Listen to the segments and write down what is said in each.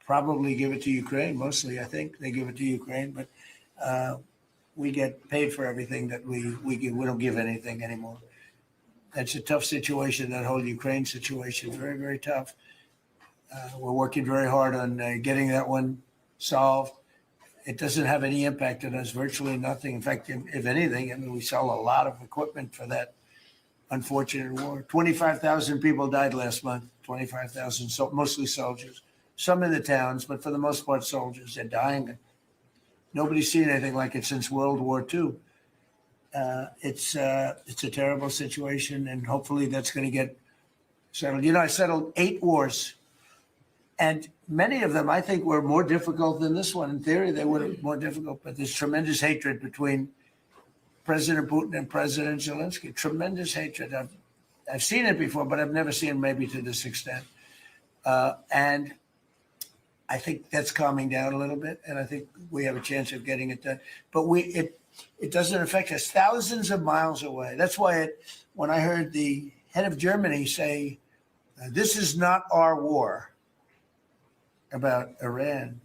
probably give it to Ukraine. Mostly, I think they give it to Ukraine, but we get paid for everything that we give. We don't give anything anymore. That's a tough situation. That whole Ukraine situation, very, very tough. We're working very hard on getting that one solved. It doesn't have any impact on us, virtually nothing. In fact, if anything, I mean, we sell a lot of equipment for that unfortunate war. 25,000 people died last month, 25,000, so mostly soldiers. Some in the towns, but for the most part, soldiers. They're dying. Nobody's seen anything like it since World War II. It's a terrible situation, and hopefully that's going to get settled. You know, I settled 8 wars, and many of them I think were more difficult than this one. In theory, they were more difficult, but there's tremendous hatred between President Putin and President Zelensky. Tremendous hatred. I've seen it before, but I've never seen maybe to this extent. And I think that's calming down a little bit, and I think we have a chance of getting it done. But it doesn't affect us thousands of miles away. That's why when I heard the head of Germany say, this is not our war about Iran,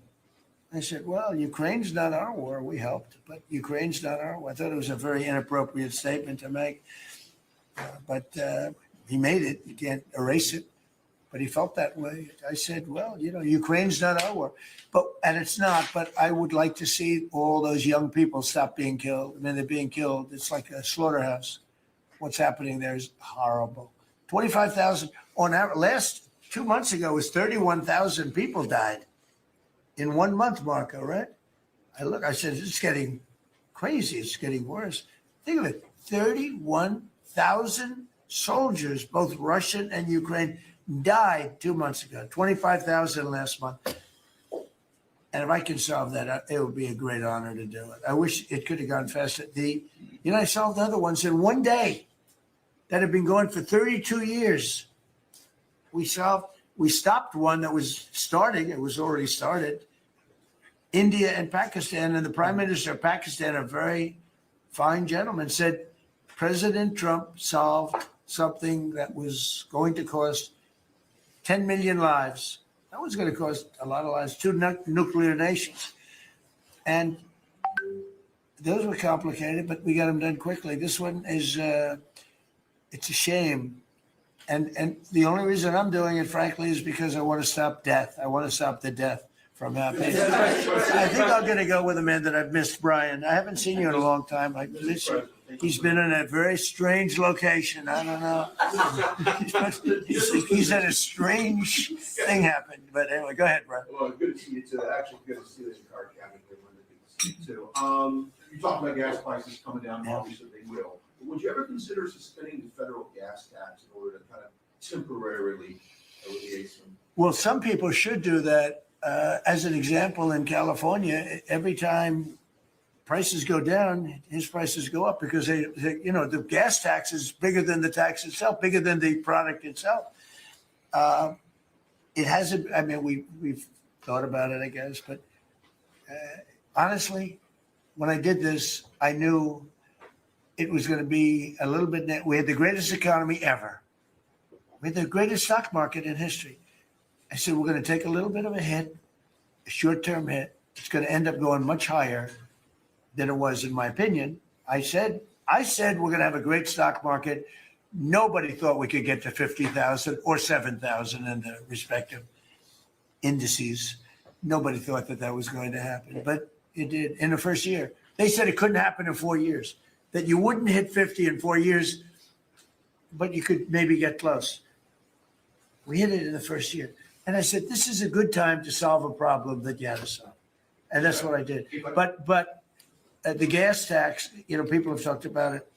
I said, well, Ukraine's not our war. We helped, but Ukraine's not our war. I thought it was a very inappropriate statement to make, but he made it. You can't erase it, but he felt that way. I said, well, you know, Ukraine's not our war, and it's not, but I would like to see all those young people stop being killed. I mean, they're being killed. It's like a slaughterhouse. What's happening there is horrible. 25,000 on average. Last 2 months ago was 31,000 people died in 1 month, Marco, right? I said, it's getting crazy. It's getting worse. Think of it. 31,000 soldiers, both Russian and Ukraine, died 2 months ago. 25,000 last month. And if I can solve that, it would be a great honor to do it. I wish it could have gone faster. I solved other ones in 1 day that have been going for 32 years. We stopped one that was starting. It was already started. India and Pakistan, and the Prime Minister of Pakistan, a very fine gentleman, said President Trump solved something that was going to cost 10 million lives. That was going to cost a lot of lives, 2 nuclear nations. And those were complicated, but we got them done quickly. This one is, it's a shame. And the only reason I'm doing it, frankly, is because I want to stop death. I want to stop the death from happening. I think I'm going to go with a man that I've missed, Brian. I haven't seen you in a long time. I miss you. He's been in a very strange location. I don't know. He's had a strange thing happen. But anyway, go ahead, Brian. Well, good to see you too. Actually, good to see you in your car cabinet. Good to see you too. You talked about gas prices coming down. Obviously, they will. Would you ever consider suspending the federal gas tax in order to kind of temporarily alleviate some? Well, some people should do that. As an example, in California, every time prices go down, his prices go up because the gas tax is bigger than the tax itself, bigger than the product itself. It hasn't. I mean, we've thought about it, I guess, but honestly, when I did this, I knew it was going to be a little bit. We had the greatest economy ever. We had the greatest stock market in history. I said, we're going to take a little bit of a hit, a short-term hit. It's going to end up going much higher than it was, in my opinion. I said we're going to have a great stock market. Nobody thought we could get to 50,000 or 7,000 in the respective indices. Nobody thought that was going to happen, but it did in the first year. They said it couldn't happen in 4 years, that you wouldn't hit 50 in 4 years, but you could maybe get close. We hit it in the first year. And I said, this is a good time to solve a problem that you had to solve. And that's what I did. But the gas tax, people have talked about it.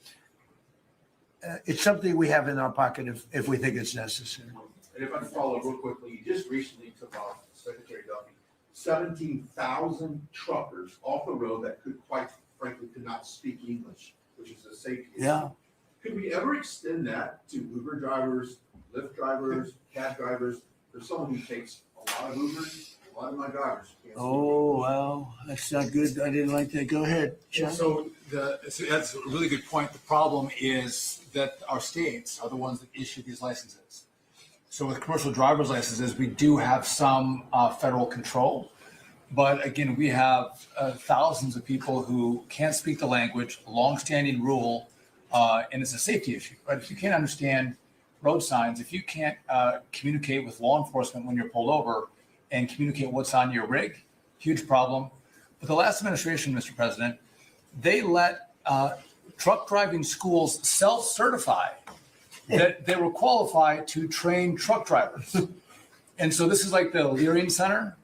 It's something we have in our pocket if we think it's necessary. And if I can follow real quickly, you just recently took off, Secretary Duffy, 17,000 truckers off the road that quite frankly could not speak English, which is a safety issue. Yeah. Could we ever extend that to Uber drivers, Lyft drivers, cab drivers? There's someone who takes a lot of Ubers. A lot of my drivers can't. Oh, wow. That's not good. I didn't like that. Go ahead, John. So that's a really good point. The problem is that our states are the ones that issue these licenses. So with commercial driver's licenses, we do have some federal control. But again, we have thousands of people who can't speak the language, longstanding rule, and it's a safety issue. Right? If you can't understand road signs, if you can't communicate with law enforcement when you're pulled over and communicate what's on your rig, huge problem. But the last administration, Mr. President, they let truck driving schools self-certify that they were qualified to train truck drivers. And so this is like the Leering Center.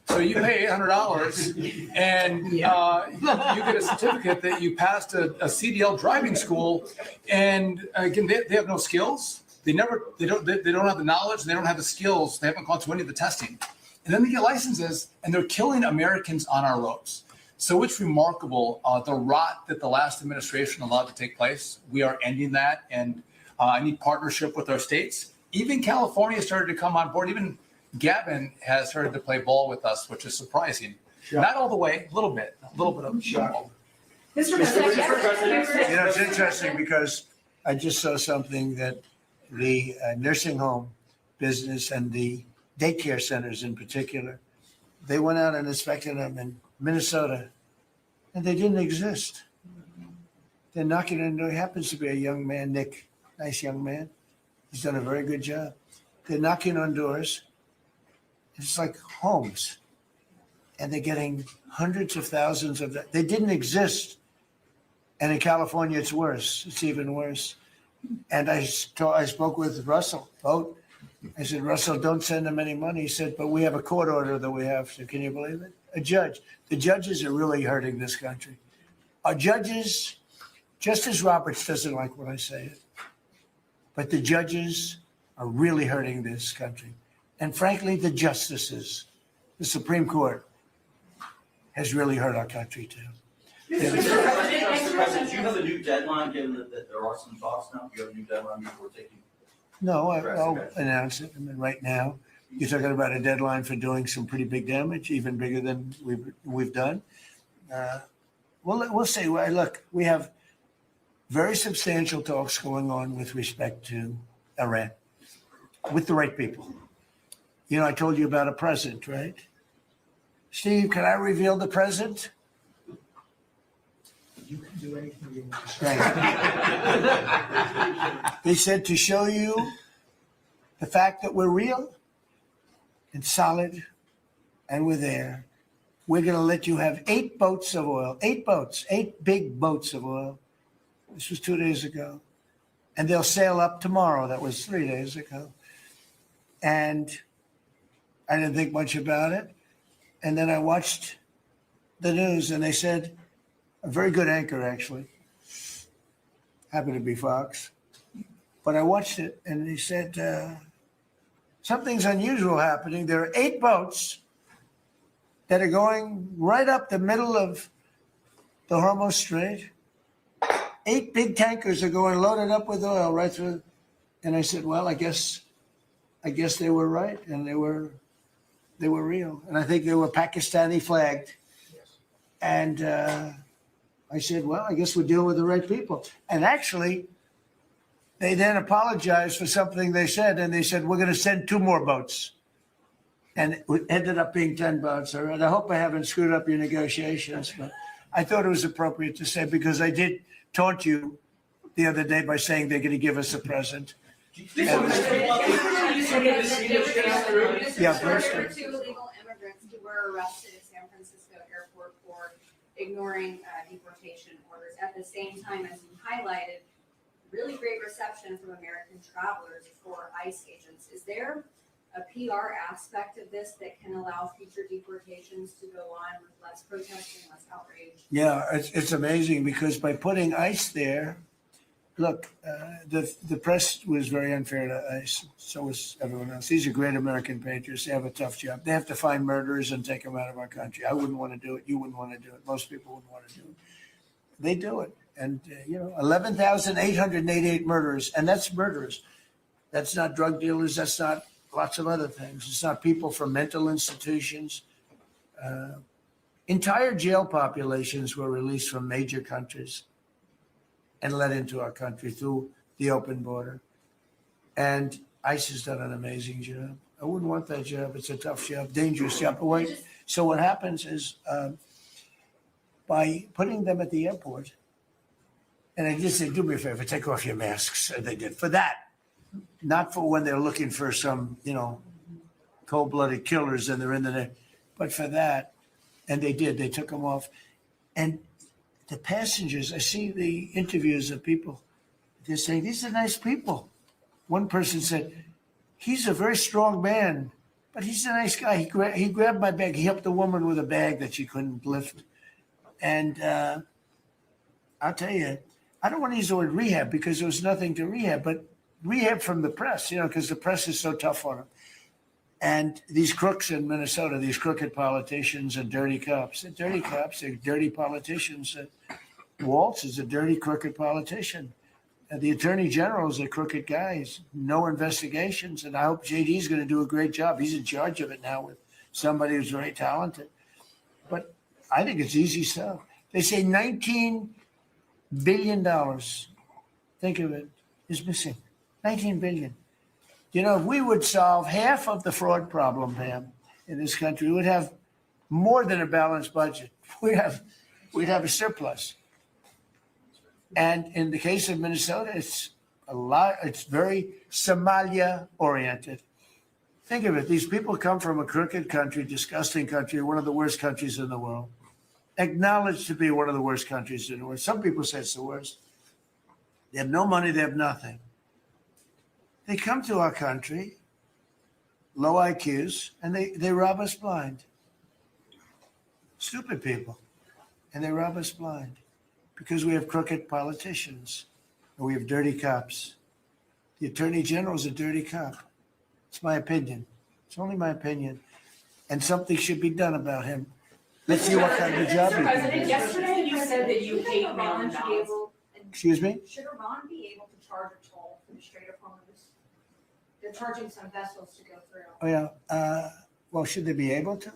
So you pay $800 and you get a certificate that you passed a CDL driving school. And again, they have no skills. They don't have the knowledge. They don't have the skills. They haven't gone through any of the testing. And then they get licenses and they're killing Americans on our roads. So it's remarkable, the rot that the last administration allowed to take place. We are ending that. And I need partnership with our states. Even California started to come on board. Even Gavin has started to play ball with us, which is surprising. Sure. Not all the way, a little bit of shocking. You know, it's interesting because I just saw something that the nursing home business and the daycare centers in particular, they went out and inspected them in Minnesota, and they didn't exist. They're knocking on the door. He happens to be a young man, Nick, nice young man. He's done a very good job. They're knocking on doors. It's like homes. And they're getting hundreds of thousands of that. They didn't exist. And in California, it's worse. It's even worse. And I spoke with Russell Boat. I said, Russell, don't send them any money. He said, but we have a court order that we have to. Can you believe it? A judge. The judges are really hurting this country. Our judges, Justice Roberts doesn't like when I say it, but the judges are really hurting this country. And frankly, the justices, the Supreme Court, has really hurt our country too. Mr. President, do you have a new deadline, given that there are some talks now? Do you have a new deadline before taking? No, I'll announce it. I mean, right now, you're talking about a deadline for doing some pretty big damage, even bigger than we've done. We'll see. Look, we have very substantial talks going on with respect to Iran, with the right people. You know, I told you about a present, right? Steve, can I reveal the present? You can do anything you want. Right. They said to show you the fact that we're real and solid and we're there. We're going to let you have 8 boats of oil, 8 boats, 8 big boats of oil. This was 2 days ago. And they'll sail up tomorrow. That was 3 days ago. And I didn't think much about it. And then I watched the news and they said, a very good anchor, actually, happened to be Fox. But I watched it and he said, something's unusual happening. There are 8 boats that are going right up the middle of the Hormuz Strait. 8 big tankers are going loaded up with oil right through. And I said, well, I guess they were right, and they were real. And I think they were Pakistani flagged. Yes. And I said, well, I guess we're dealing with the right people. And actually, they then apologized for something they said, and they said, we're going to send 2 more boats. And it ended up being 10 boats. All right. I hope I haven't screwed up your negotiations, but I thought it was appropriate to say, because I did taunt you the other day by saying they're going to give us a present. There were 2 illegal immigrants who were arrested at San Francisco airport for ignoring deportation orders. At the same time, as you highlighted, really great reception from American travelers for ICE agents. Is there a PR aspect of this that can allow future deportations to go on with less protesting, less outrage? Yeah, it's amazing, because by putting ICE there, look, the press was very unfair to ICE. So was everyone else. These are great American patriots. They have a tough job. They have to find murderers and take them out of our country. I wouldn't want to do it. You wouldn't want to do it. Most people wouldn't want to do it. They do it. And, 11,888 murderers. And that's murderers. That's not drug dealers. That's not lots of other things. It's not people from mental institutions. Entire jail populations were released from major countries and let into our country through the open border. And ICE has done an amazing job. I wouldn't want that job. It's a tough job, dangerous job. But so what happens is by putting them at the airport, and I just said, do me a favor, take off your masks. And they did for that, not for when they're looking for some, cold-blooded killers and they're in the, but for that. And they did. They took them off. And the passengers, I see the interviews of people, they're saying, these are nice people. One person said, he's a very strong man, but he's a nice guy. He grabbed my bag. He helped the woman with a bag that she couldn't lift. And I'll tell you, I don't want to use the word rehab because there was nothing to rehab, but rehab from the press, because the press is so tough on them. And these crooks in Minnesota, these crooked politicians and dirty cops, they're dirty politicians. Waltz is a dirty, crooked politician. And the attorney general is a crooked guy. He's no investigations. And I hope JD's going to do a great job. He's in charge of it now with somebody who's very talented. But I think it's easy stuff. They say $19 billion, think of it, is missing. 19 billion. If we would solve half of the fraud problem, Pam, in this country, we would have more than a balanced budget. We'd have a surplus. And in the case of Minnesota, it's very Somalia oriented. Think of it. These people come from a crooked country, disgusting country, one of the worst countries in the world, acknowledged to be one of the worst countries in the world. Some people say it's the worst. They have no money. They have nothing. They come to our country, low IQs, and they rob us blind. Stupid people. And they rob us blind because we have crooked politicians and we have dirty cops. The attorney general is a dirty cop. It's my opinion. It's only my opinion. And something should be done about him. Let's see what kind of job he Mr. can President, do. yesterday you said that you hate mail-in ballots. Excuse me? Should Iran be able to charge a toll for the Strait of Hormuz? They're charging some vessels to go through. Oh, yeah. Well, should they be able to?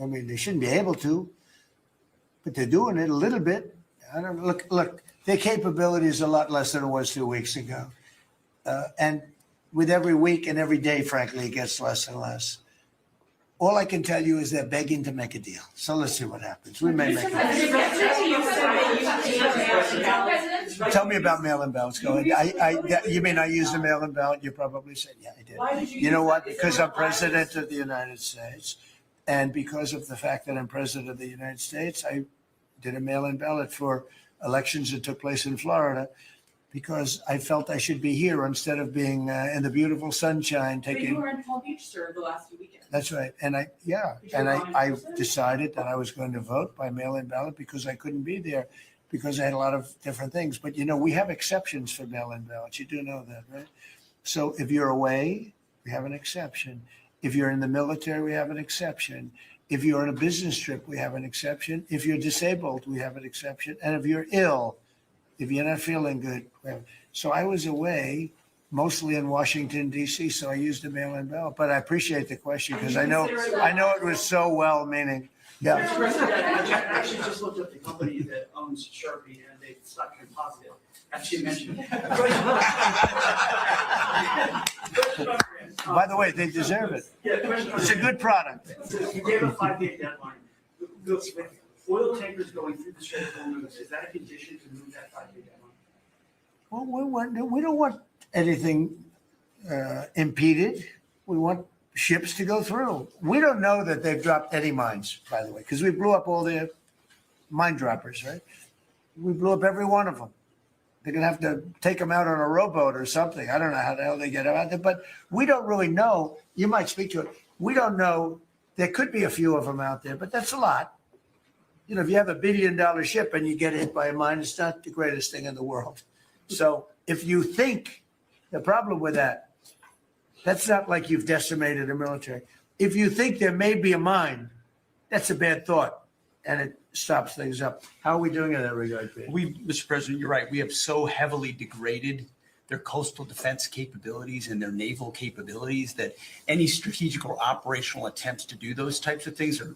I mean, they shouldn't be able to, but they're doing it a little bit. I don't look. Their capability is a lot less than it was 2 weeks ago, and with every week and every day, frankly, it gets less and less. All I can tell you is they're begging to make a deal. So let's see what happens. We may make a deal. Yesterday you said that you hate mail-in ballots. Tell me about mail-in ballots. Go ahead. You mean I used a mail-in ballot? You probably said, yeah, I did. Why did you You know use what? that? Is Because there I'm a president bias? of the United States, and because of the fact that I'm president of the United States, I did a mail-in ballot for elections that took place in Florida because I felt I should be here instead of being in the beautiful sunshine But you taking. were in Palm Beach, sir, the last few weekends. That's right. And I decided that I was going to vote by mail-in ballot because I couldn't be there because I had a lot of different things. But, we have exceptions for mail-in ballots. You do know that, right? So if you're away, we have an exception. If you're in the military, we have an exception. If you're on a business trip, we have an exception. If you're disabled, we have an exception. And if you're ill, if you're not feeling good. So I was away, mostly in Washington, D.C., so I used a mail-in ballot. But I appreciate the question because I know it was so well-meaning. Yeah. Mr. President, I actually just looked up the company that owns Sharpie and they stock trend positive. Actually mentioned. By the way, they deserve it. Yeah, question. It's a good product. You gave a 5-day deadline. The oil tankers going through the Strait of Hormuz, is that a condition to move that 5-day deadline? Well, we don't want anything impeded. We want ships to go through. We don't know that they've dropped any mines, by the way, because we blew up all their mine droppers, right? We blew up every one of them. They're going to have to take them out on a rowboat or something. I don't know how the hell they get out there, but we don't really know. You might speak to it. We don't know. There could be a few of them out there, but that's a lot. If you have $1 billion ship and you get hit by a mine, it's not the greatest thing in the world. So if you think the problem with that's not like you've decimated the military. If you think there may be a mine, that's a bad thought, and it stops things up. How are we doing in that regard, Peter? Mr. President, you're right. We have so heavily degraded their coastal defense capabilities and their naval capabilities that any strategic or operational attempts to do those types of things are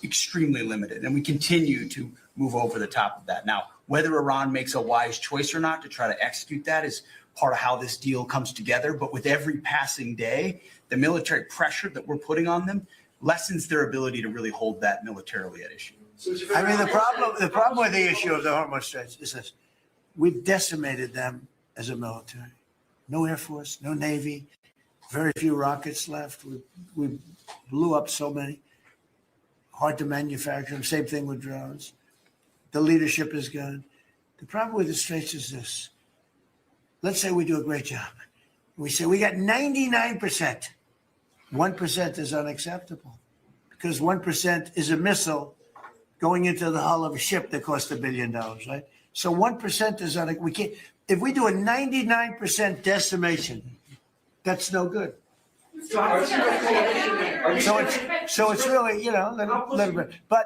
extremely limited. And we continue to move over the top of that. Now, whether Iran makes a wise choice or not to try to execute that is part of how this deal comes together. But with every passing day, the military pressure that we're putting on them lessens their ability to really hold that militarily at issue. I mean, the problem with the issue of the Hormuz Straits is this: we've decimated them as a military. No Air Force, no Navy, very few rockets left. We blew up so many. Hard to manufacture them. Same thing with drones. The leadership is gone. The problem with the Straits is this. Let's say we do a great job. We say we got 99%. 1% is unacceptable because 1% is a missile going into the hull of a ship that cost $1 billion, right? So 1% is we can't. If we do a 99% decimation, that's no good. So how does So it's really, a little bit. But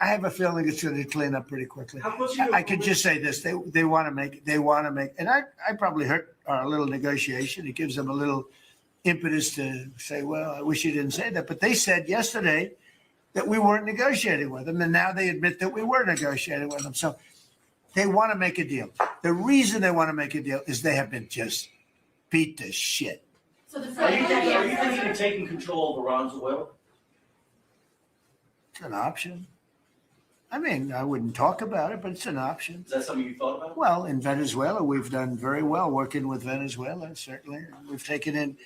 I have a feeling it's going to clean up pretty quickly. How close are you? I could just say this: they want to make, and I probably hurt our little negotiation. It gives them a little impetus to say, well, I wish you didn't say that. But they said yesterday that we weren't negotiating with them, and now they admit that we were negotiating with them. So they want to make a deal. The reason they want to make a deal is they have been just beat to shit. So the Are you president. thinking of taking control of Venezuela? It's an option. I mean, I wouldn't talk about it, but it's an option. Is that something you thought about? Well, in Venezuela, we've done very well working with Venezuela, certainly. We've taken in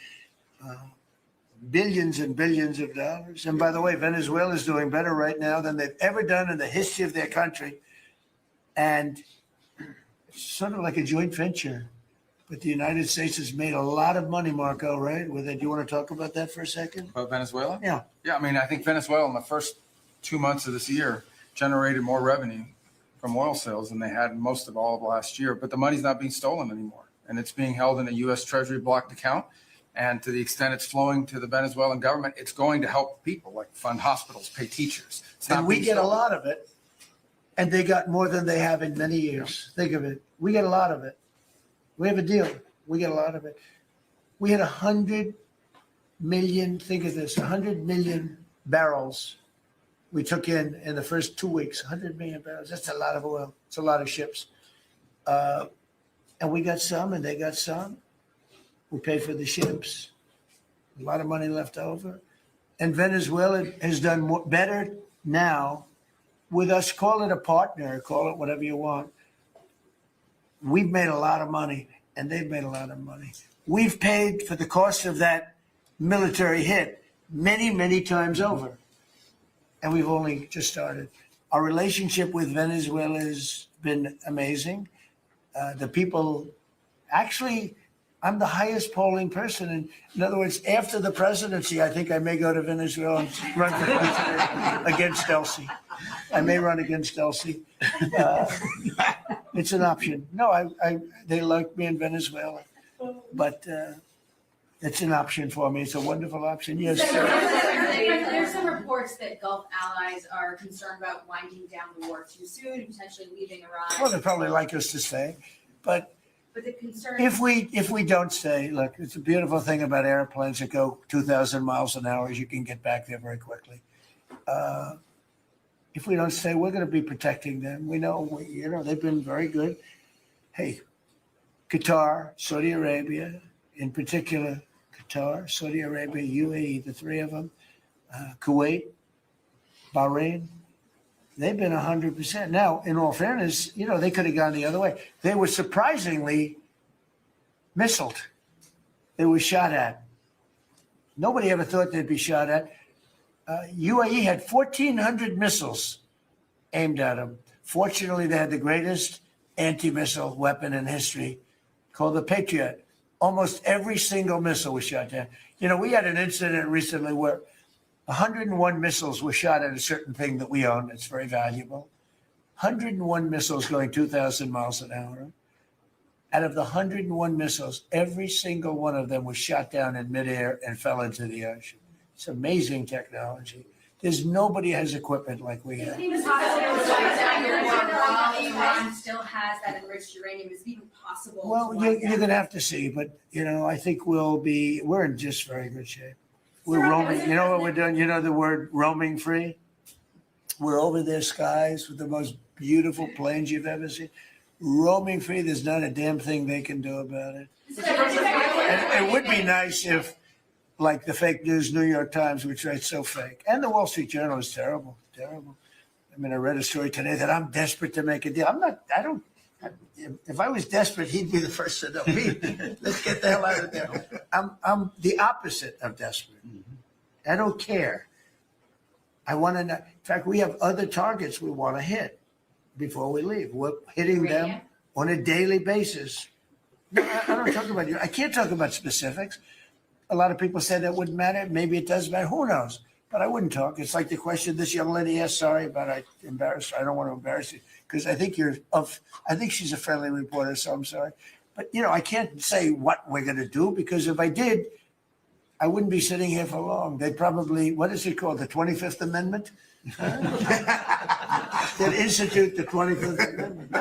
billions and billions of dollars. And by the way, Venezuela is doing better right now than they've ever done in the history of their country. And it's sort of like a joint venture. But the United States has made a lot of money, Marco, right? With it. Do you want to talk about that for a second? About Venezuela? Yeah. Yeah, I mean, I think Venezuela in the first 2 months of this year generated more revenue from oil sales than they had most of all of last year. But the money's not being stolen anymore. And it's being held in a U.S. Treasury blocked account. And to the extent it's flowing to the Venezuelan government, it's going to help people, like fund hospitals, pay teachers. It's not And we being get a stolen. lot of it. And they got more than they have in many years. Think of it. We get a lot of it. We have a deal. We get a lot of it. We had 100 million, think of this, 100 million barrels we took in the first 2 weeks. 100 million barrels. That's a lot of oil. It's a lot of ships. And we got some and they got some. We paid for the ships. A lot of money left over. And Venezuela has done better now with us. Call it a partner, call it whatever you want. We've made a lot of money and they've made a lot of money. We've paid for the cost of that military hit many, many times over. And we've only just started. Our relationship with Venezuela has been amazing. The people, actually, I'm the highest polling person. In other words, after the presidency, I think I may go to Venezuela and run for president against Elsie. I may run against Elsie. It's an option. No, they like me in Venezuela, but it's an option for me. It's a wonderful option. Yes. There's some reports that Gulf allies are concerned about winding down the war too soon and potentially leaving Iran. Well, they probably like us to stay, but the concern. if we don't stay, look, it's a beautiful thing about airplanes that go 2,000 miles an hour is you can get back there very quickly. If we don't stay, we're going to be protecting them. We know, they've been very good. Hey, Qatar, Saudi Arabia, in particular, Qatar, Saudi Arabia, UAE, the three of them, Kuwait, Bahrain, they've been 100%. Now, in all fairness, they could have gone the other way. They were surprisingly missiled. They were shot at. Nobody ever thought they'd be shot at. UAE had 1,400 missiles aimed at them. Fortunately, they had the greatest anti-missile weapon in history called the Patriot. Almost every single missile was shot down. We had an incident recently where 101 missiles were shot at a certain thing that we own. It's very valuable. 101 missiles going 2,000 miles an hour. Out of the 101 missiles, every single one of them was shot down in midair and fell into the ocean. It's amazing technology. There's nobody has equipment like we have. Is it even possible that Iran still has that enriched uranium? Is it even possible? Well, to wind you're down? going to have to see, but, I think we're in just very good shape. We're roaming. You know what we're doing? You know the word roaming free? We're over their skies with the most beautiful planes you've ever seen. roaming free, there's not a damn thing they can do about it. And it would be nice if, like the fake news New York Times, which writes so fake, and the Wall Street Journal is terrible, terrible. I mean, I read a story today that I'm desperate to make a deal. If I was desperate, he'd be the first to know. Pete, let's get the hell out of there. I'm the opposite of desperate. I don't care. I want to know. In fact, we have other targets we want to hit before we leave. We're hitting them on a daily basis. No, I don't talk about you. I can't talk about specifics. A lot of people say that wouldn't matter. Maybe it does matter. Who knows? But I wouldn't talk. It's like the question this young lady asked. Sorry, but I embarrassed her. I don't want to embarrass you because I think I think she's a friendly reporter, so I'm sorry. But I can't say what we're going to do because if I did, I wouldn't be sitting here for long. They'd probably, what is it called? The 25th Amendment? They'd institute the 25th Amendment,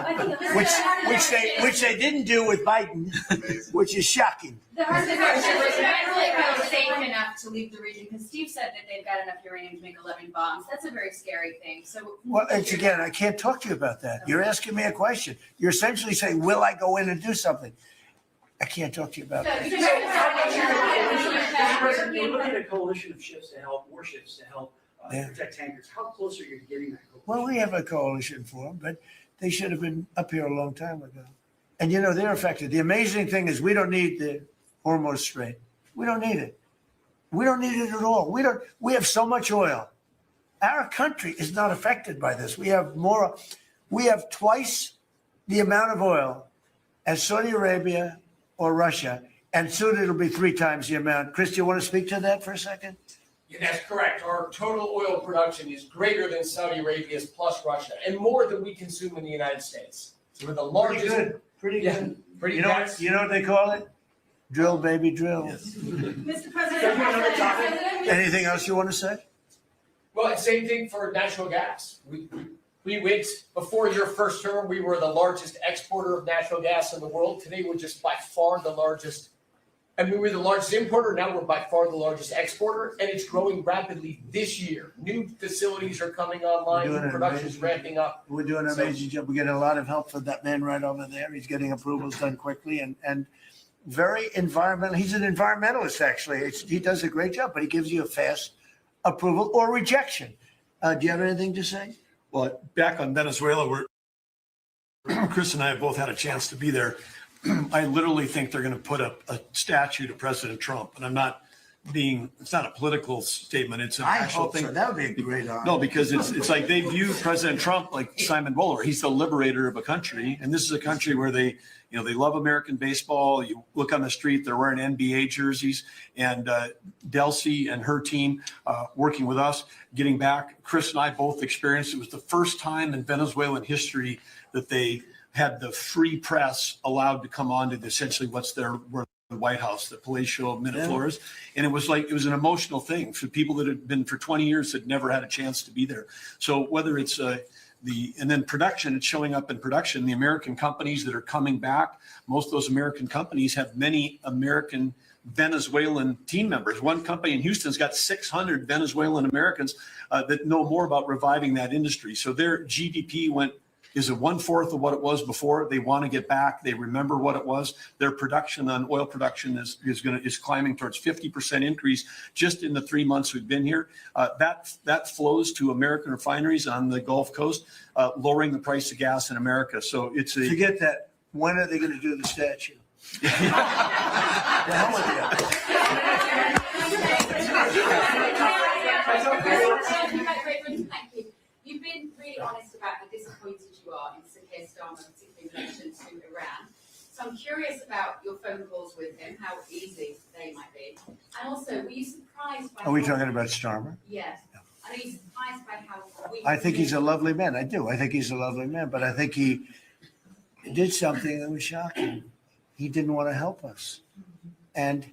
which they didn't do with Biden, which is shocking. The hard question is, are they safe enough to leave the region? Because Steve said that they've got enough uranium to make 11 bombs. That's a very scary thing. So, well, it's again, I can't talk to you about that. You're asking me a question. You're essentially saying, will I go in and do something? I can't talk to you about that. We're looking at a coalition of ships to help, warships to help Yeah. protect tankers. How close are you to getting that coalition? Well, we have a coalition for them, but they should have been up here a long time ago. And they're affected. The amazing thing is we don't need the Hormuz Strait. We don't need it. We don't need it at all. We have so much oil. Our country is not affected by this. We have twice the amount of oil as Saudi Arabia or Russia, and soon it'll be 3 times the amount. Chris, do you want to speak to that for a second? Yeah, that's correct. Our total oil production is greater than Saudi Arabia's plus Russia, and more than we consume in the United States. So we're the largest. Pretty Yeah, good. pretty You know what they call it? Drill, baby, drill. Mr. President. Anything else you want to say? Well, and same thing for natural gas. We went, before your first term, we were the largest exporter of natural gas in the world. Today, we're just by far the largest. I mean, we're the largest importer. Now we're by far the largest exporter, and it's growing rapidly this year. New facilities are coming online. New production is ramping up. We're doing an amazing job. We're getting a lot of help from that man right over there. He's getting approvals done quickly and very environmental. He's an environmentalist, actually. He does a great job, but he gives you a fast approval or rejection. Do you have anything to say? Well, back on Venezuela, where Chris and I have both had a chance to be there, I literally think they're going to put up a statue to President Trump. And it's not a political statement. It's an actual thing. So. That would be a great honor. No, because it's like they view President Trump like Simon Bowler. He's the liberator of a country. And this is a country where they love American baseball. You look on the street, they're wearing NBA jerseys. And Delcy and her team working with us, getting back. Chris and I both experienced it was the first time in Venezuelan history that they had the free press allowed to come on to essentially where the White House, the Palacio Miraflores. And it was an emotional thing for people that had been for 20 years that never had a chance to be there. So whether it's and then production, it's showing up in production. The American companies that are coming back, most of those American companies have many American Venezuelan team members. One company in Houston's got 600 Venezuelan Americans that know more about reviving that industry. So their GDP is 1/4 of what it was before. They want to get back. They remember what it was. Their production on oil production is climbing towards 50% increase just in the 3 months we've been here. That flows to American refineries on the Gulf Coast, lowering the price of gas in America. So Forget that. When are they going to do the statue? The hell Thank you. You've been really honest about how disappointed you are in Sir Keir Starmer, particularly in relation to Iran. So I'm curious about your phone calls with him, how easy they might be. And also, were you surprised by... Are we talking about Starmer? Yes. Are you surprised by how weak... I think he's a lovely man. I do. I think he's a lovely man. But I think he did something that was shocking. He didn't want to help us. And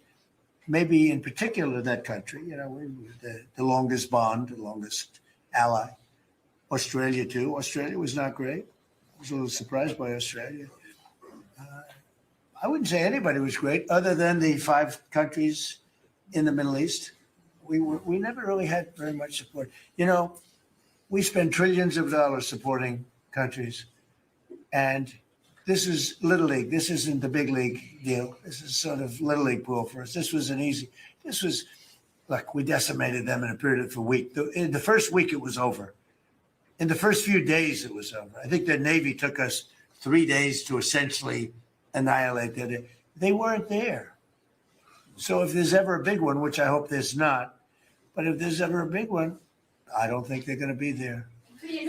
maybe in particular that country, the longest bond, the longest ally. Australia too. Australia was not great. I was a little surprised by Australia. I wouldn't say anybody was great other than the 5 countries in the Middle East. We never really had very much support. We spend trillions of dollars supporting countries, and this is Little League. This isn't the big league deal. This is sort of Little League pool for us. This was look, we decimated them in a period of a week. In the first week, it was over. In the first few days, it was over. I think the Navy took us 3 days to essentially annihilate it. They weren't there. So if there's ever a big one, which I hope there's not, but if there's ever a big one, I don't think they're going to be there.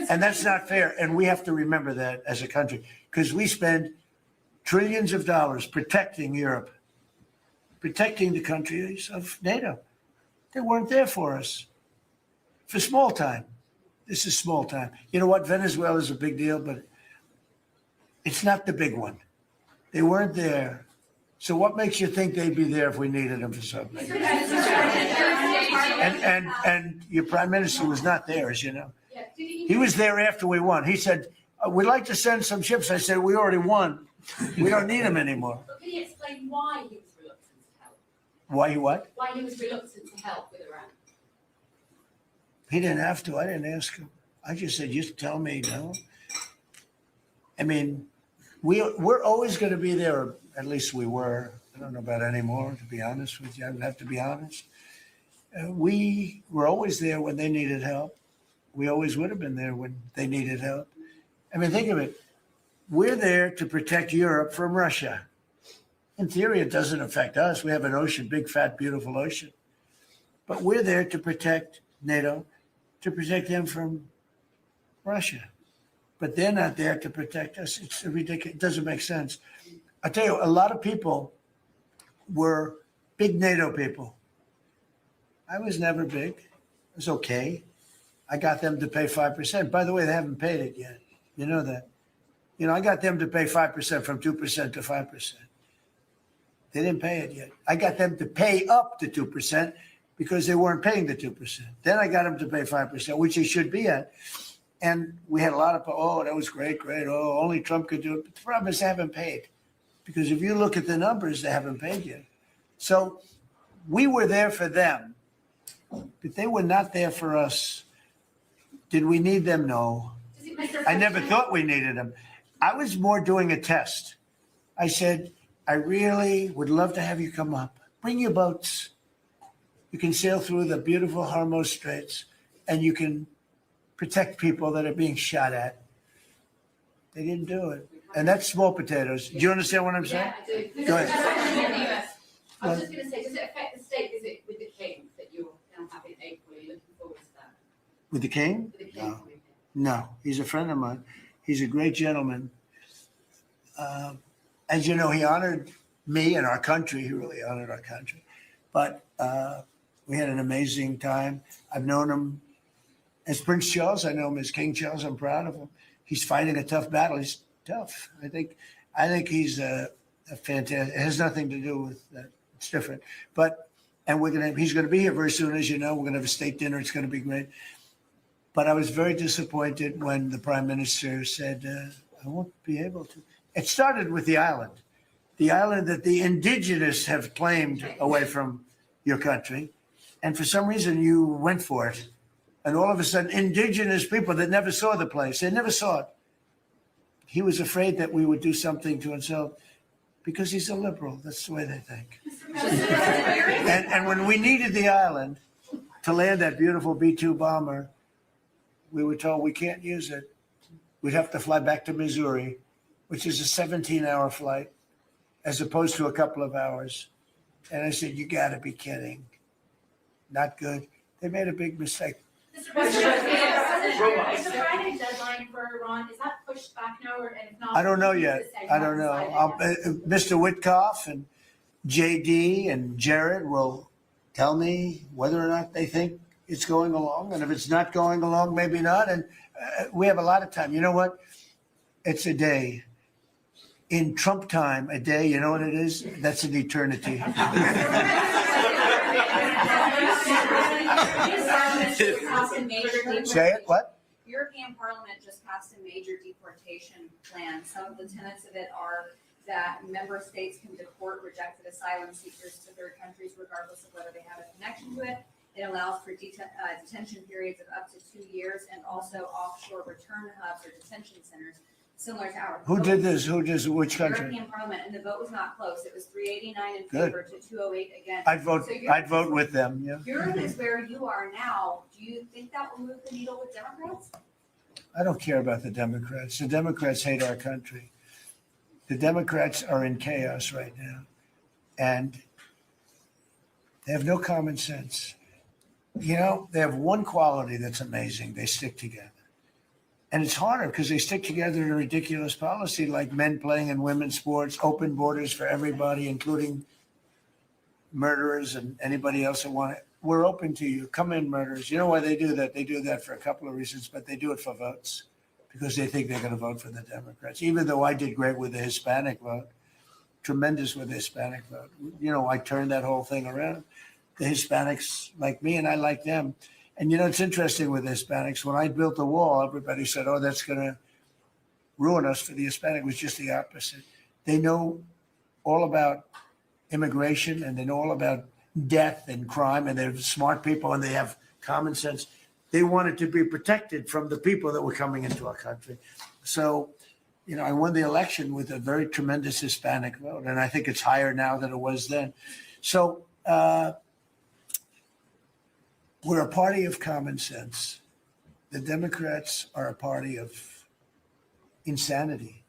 And that's not fair. And we have to remember that as a country, because we spend trillions of dollars protecting Europe, protecting the countries of NATO. They weren't there for us for small time. This is small time. You know what? Venezuela is a big deal, but it's not the big one. They weren't there. So what makes you think they'd be there if we needed them for something? And your prime minister was not there, as you know. He was there after we won. He said, we'd like to send some ships. I said, we already won. We don't need them anymore. But can you explain why he was reluctant to help? Why what? Why he was reluctant to help with Iran? He didn't have to. I didn't ask him. I just said, just tell me no. I mean, we're always going to be there, or at least we were. I don't know about anymore, to be honest with you. I would have to be honest. We were always there when they needed help. We always would have been there when they needed help. I mean, think of it. We're there to protect Europe from Russia. In theory, it doesn't affect us. We have an ocean, big, fat, beautiful ocean. But we're there to protect NATO, to protect them from Russia. But they're not there to protect us. It's ridiculous. It doesn't make sense. I tell you, a lot of people were big NATO people. I was never big. It was okay. I got them to pay 5%. By the way, they haven't paid it yet. You know that. You know, I got them to pay 5% from 2% to 5%. They didn't pay it yet. I got them to pay up to 2% because they weren't paying the 2%. Then I got them to pay 5%, which they should be at. And we had a lot of, oh, that was great. Oh, only Trump could do it. But the problem is they haven't paid. Because if you look at the numbers, they haven't paid yet. So we were there for them, but they were not there for us. Did we need them? No. I never thought we needed them. I was more doing a test. I said, I really would love to have you come up. Bring your boats. You can sail through the beautiful Hormuz Straits, and you can protect people that are being shot at. They didn't do it. And that's small potatoes. Do you understand what I'm saying? Yeah, I do. Go ahead. I was just going to say, does it affect the state visit with the king that you're going to have in April? Are you looking forward to that? With the king? With the king No. coming here? No, he's a friend of mine. He's a great gentleman. As you know, he honored me and our country. He really honored our country. But we had an amazing time. I've known him as Prince Charles. I know him as King Charles. I'm proud of him. He's fighting a tough battle. He's tough. I think he's a fantastic. It has nothing to do with that. It's different. But he's going to be here very soon, as you know. We're going to have a state dinner. It's going to be great. But I was very disappointed when the prime minister said, I won't be able to. It started with the island that the indigenous have claimed away from your country. And for some reason, you went for it. And all of a sudden, indigenous people that never saw the place, they never saw it. He was afraid that we would do something to himself because he's a liberal. That's the way they think. And when we needed the island to land that beautiful B-2 bomber, we were told we can't use it. We'd have to fly back to Missouri, which is a 17-hour flight, as opposed to a couple of hours. And I said, you got to be kidding. Not good. They made a big mistake. Is the Friday deadline for Iran, is that pushed back now, or if not? I don't know yet. I don't know. Mr. Witkoff and JD and Jared will tell me whether or not they think it's going along. And if it's not going along, maybe not. And we have a lot of time. You know what? It's a day. In Trump time, a day, you know what it is? That's an eternity. Say it, what? European Parliament just passed a major deportation plan. Some of the tenets of it are that member states can deport rejected asylum seekers to third countries regardless of whether they have a connection to it. It allows for detention periods of up to 2 years and also offshore return hubs or detention centers similar to ours. Who did this? Which country? European Parliament, and the vote was not close. It was 389 in Good. favor to 208 against. I'd vote with them, yeah. Europe is where you are now. Do you think that will move the needle with Democrats? I don't care about the Democrats. The Democrats hate our country. The Democrats are in chaos right now. And they have no common sense. You know, they have one quality that's amazing. They stick together. And it's harder because they stick together in a ridiculous policy like men playing in women's sports, open borders for everybody, including murderers and anybody else that want it. We're open to you. Come in, murderers. You know why they do that? They do that for a couple of reasons, but they do it for votes because they think they're going to vote for the Democrats. Even though I did great with the Hispanic vote, tremendous with the Hispanic vote. You know, I turned that whole thing around. The Hispanics like me and I like them. And you know, it's interesting with the Hispanics. When I built the wall, everybody said, oh, that's going to ruin us for the Hispanic. It was just the opposite. They know all about immigration and they know all about death and crime, and they're smart people and they have common sense. They wanted to be protected from the people that were coming into our country. So, you know, I won the election with a very tremendous Hispanic vote, and I think it's higher now than it was then. So we're a party of common sense. The Democrats are a party of insanity.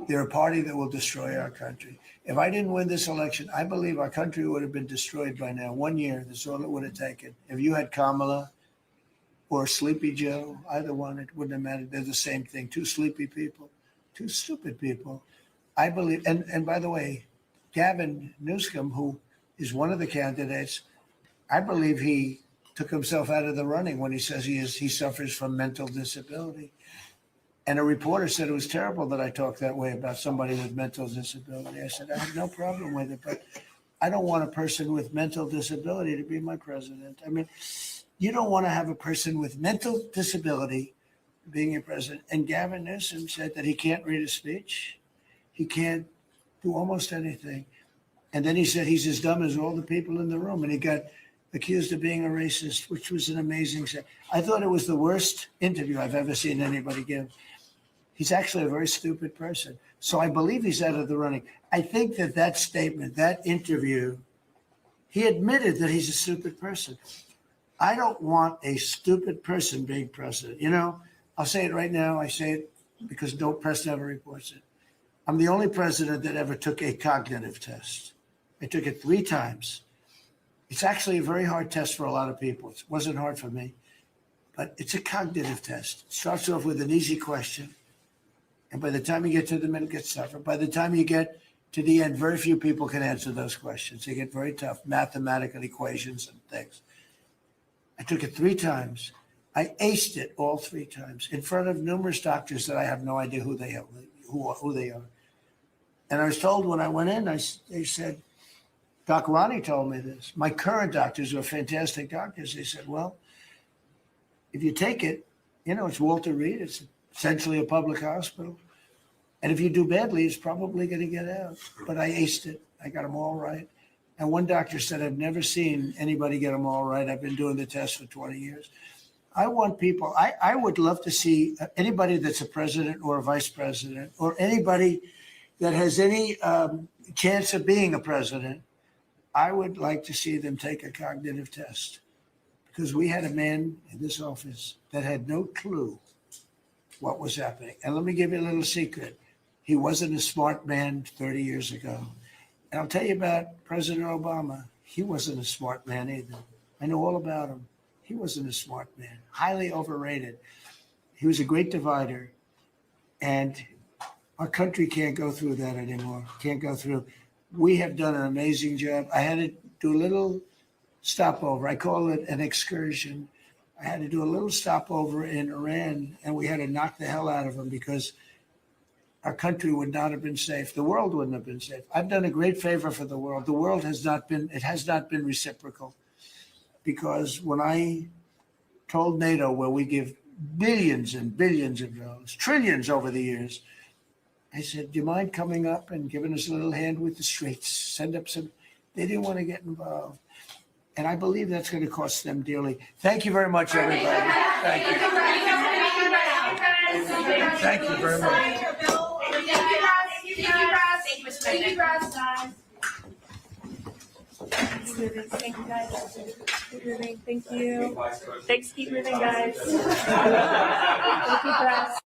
They're a party that will destroy our country. If I didn't win this election, I believe our country would have been destroyed by now. 1 year, that's all it would have taken. If you had Kamala or Sleepy Joe, either one, it wouldn't have mattered. They're the same thing. Two sleepy people, two stupid people. I believe, and by the way, Gavin Newsom, who is one of the candidates, I believe he took himself out of the running when he says he suffers from mental disability. And a reporter said it was terrible that I talked that way about somebody with mental disability. I said, I have no problem with it, but I don't want a person with mental disability to be my president. I mean, you don't want to have a person with mental disability being your president. And Gavin Newsom said that he can't read a speech. He can't do almost anything. And then he said he's as dumb as all the people in the room. And he got accused of being a racist, which was an amazing thing. I thought it was the worst interview I've ever seen anybody give. He's actually a very stupid person. So I believe he's out of the running. I think that statement, that interview, he admitted that he's a stupid person. I don't want a stupid person being president. You know, I'll say it right now. I say it because no press never reports it. I'm the only president that ever took a cognitive test. I took it 3 times. It's actually a very hard test for a lot of people. It wasn't hard for me, but it's a cognitive test. It starts off with an easy question. And by the time you get to the middle, it gets tougher. By the time you get to the end, very few people can answer those questions. They get very tough, mathematical equations and things. I took it 3 times. I aced it all 3 times in front of numerous doctors that I have no idea who they are. And I was told when I went in, they said, Doc Ronnie told me this. My current doctors are fantastic doctors. They said, well, if you take it, you know, it's Walter Reed. It's essentially a public hospital. And if you do badly, it's probably going to get out. But I aced it. I got them all right. And one doctor said, I've never seen anybody get them all right. I've been doing the test for 20 years. I want people, I would love to see anybody that's a president or a vice president or anybody that has any chance of being a president. I would like to see them take a cognitive test, because we had a man in this office that had no clue what was happening. And let me give you a little secret. He wasn't a smart man 30 years ago. And I'll tell you about President Obama. He wasn't a smart man either. I know all about him. He wasn't a smart man, highly overrated. He was a great divider. And our country can't go through that anymore. Can't go through. We have done an amazing job. I had to do a little stopover. I call it an excursion. I had to do a little stopover in Iran, and we had to knock the hell out of them because our country would not have been safe. The world wouldn't have been safe. I've done a great favor for the world. The world has not been reciprocal, because when I told NATO, where we give billions and billions of dollars, trillions over the years, I said, do you mind coming up and giving us a little hand with the streets? Send up some. They didn't want to get involved. And I believe that's going to cost them dearly. Thank you very much, everybody. Thank you. Thank you very much. Thank you, Russ. Thank you, guys. Keep moving. Thanks, keep moving, guys. Thank you, Russ.